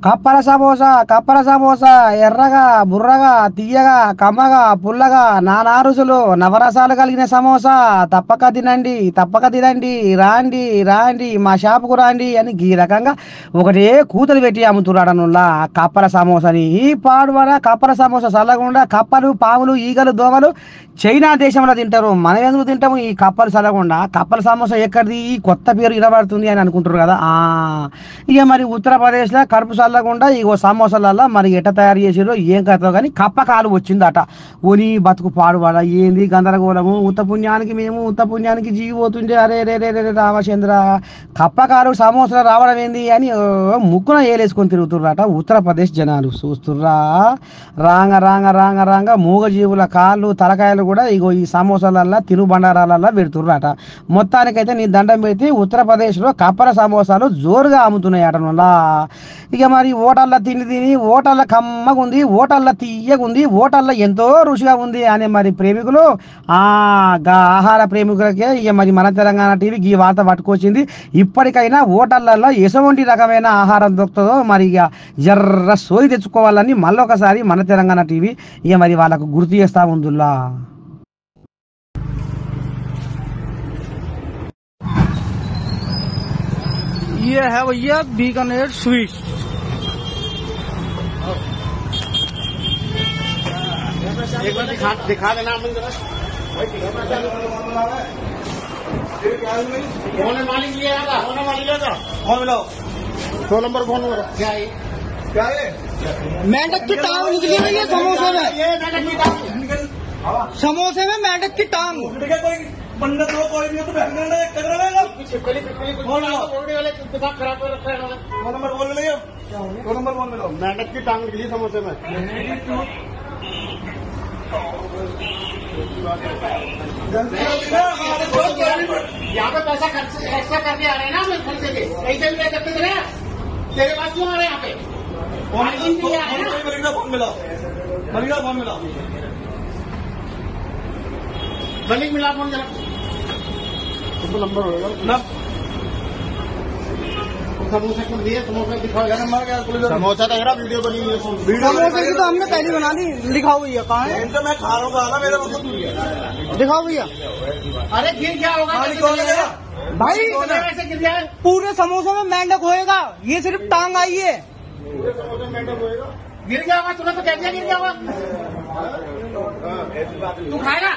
కప్పల సమోసా ఎర్రగా బుర్రగా తీయగా కమ్మగా పుల్లగా నానా రుచులు నవరసాలు కలిగిన సమోసా తప్పక తినండి రాండి రాండి మా షాపుకు రాండి అని ఈ రకంగా ఒకటే కూతలు పెట్టి అమ్ముతున్నాడనుల్లా కప్పల సమోసాని. ఈ పాడువడ కప్పల సమోసా చల్లకుండా కప్పలు పాములు ఈగలు దోమలు చైనా దేశంలో తింటారు, మనం ఎందుకు తింటాము ఈ కప్పలు చల్లకుండా? కప్పల సమోసా ఎక్కడిది, ఈ కొత్త పేరు వినబడుతుంది అని అనుకుంటారు కదా. ఇక మరి ఉత్తరప్రదేశ్లో కడుపు చల్లకుండా ఇగో సమోసాలల్లో మరి ఎట్ట తయారు చేసారో ఏం కథో కానీ కప్ప కాలు వచ్చిందట. ఓని బతుకు పాడువాడ ఏంది గందరగోళము, ఉత్త పుణ్యానికి జీవి పోతుంటే అరే రే రే రే రామచంద్ర కప్ప కాలు సమోసాలు రావడం ఏంది అని ముక్కున ఏలేసుకొని తిరుగుతుర్రట ఉత్తరప్రదేశ్ జనాలు. చూస్తుర్రా రాంగ రాంగ రాంగ రాంగ మూగజీవుల కాళ్ళు తలకాయలు కూడా ఇగో ఈ సమోసాలల్లో తినుబండారాలల్లో పెడుతుర్రట. మొత్తానికైతే నీ దండం పెడితే ఉత్తరప్రదేశ్లో కప్పల సమోసాలు జోరుగా అమ్ముతున్నాయట. ఇక మరి ఓటల్ల తిని ఓటల్ల కమ్మగుంది, ఓటల్ల తీయగుంది, ఓటల్ల ఎంతో రుచిగా ఉంది అనే మరి ప్రేమికులు ఆహార ప్రేమికులకే ఇక మరి మన తెలంగాణ టీవీ ఈ వార్త పట్టుకొచ్చింది. ఇప్పటికైనా ఓటర్లలో ఎటువంటి రకమైన ఆహారం దొరుకుతుందో మరి ఇక జర్ర సోయి తెచ్చుకోవాలని మళ్ళొకసారి మన తెలంగాణ టీవీ ఇక మరి వాళ్ళకు గుర్తు చేస్తా ఉందిలా. ये है भैया बीकानेर स्वीट। एक बार दिखा देना कौन है मालिक लिया कौन है मालिक लिया कौन मिलाओ 100 नंबर फोन करो। क्या है मेंढक की टांग निकली हुई है समोसे में, ये मेंढक की टांग समोसे में मेंढक की टांग। पंडित लोग कोई नहीं तो कर रहे दिमाग खराब कर रखा है। 2 नंबर बोल ले 2 नंबर बोल मिलो मेंढक की टांग निकली समोसे में। यहाँ पे पैसा एक्स्ट्रा करके आ रहे हैं ना मैं खर्चे के ऐसे भी करते थे तेरे पास क्यों आ रहे हैं यहाँ पे फोन मिलाओ फोन मिलाओ मलिक मिला फोन जरा नंबर होगा ना समोसा क्यों दिए समोसा दिखाओ समोसा तो यार वीडियो बनी हुई है समोसे की तो हमने पहले बना ली। दिखाओ भैया कहाँ है, तो मैं खा रहा हूँ मेरा मतलब दिखाओ भैया। अरे गिर क्या होगा भाई ऐसे गिर जाए पूरे समोसे में मेंढक होएगा, ये सिर्फ टांग आई है। पूरे समोसे में मेंढक होएगा, गिर गया होगा तुरंत तो कैसे गिर गया होगा तू खाएगा।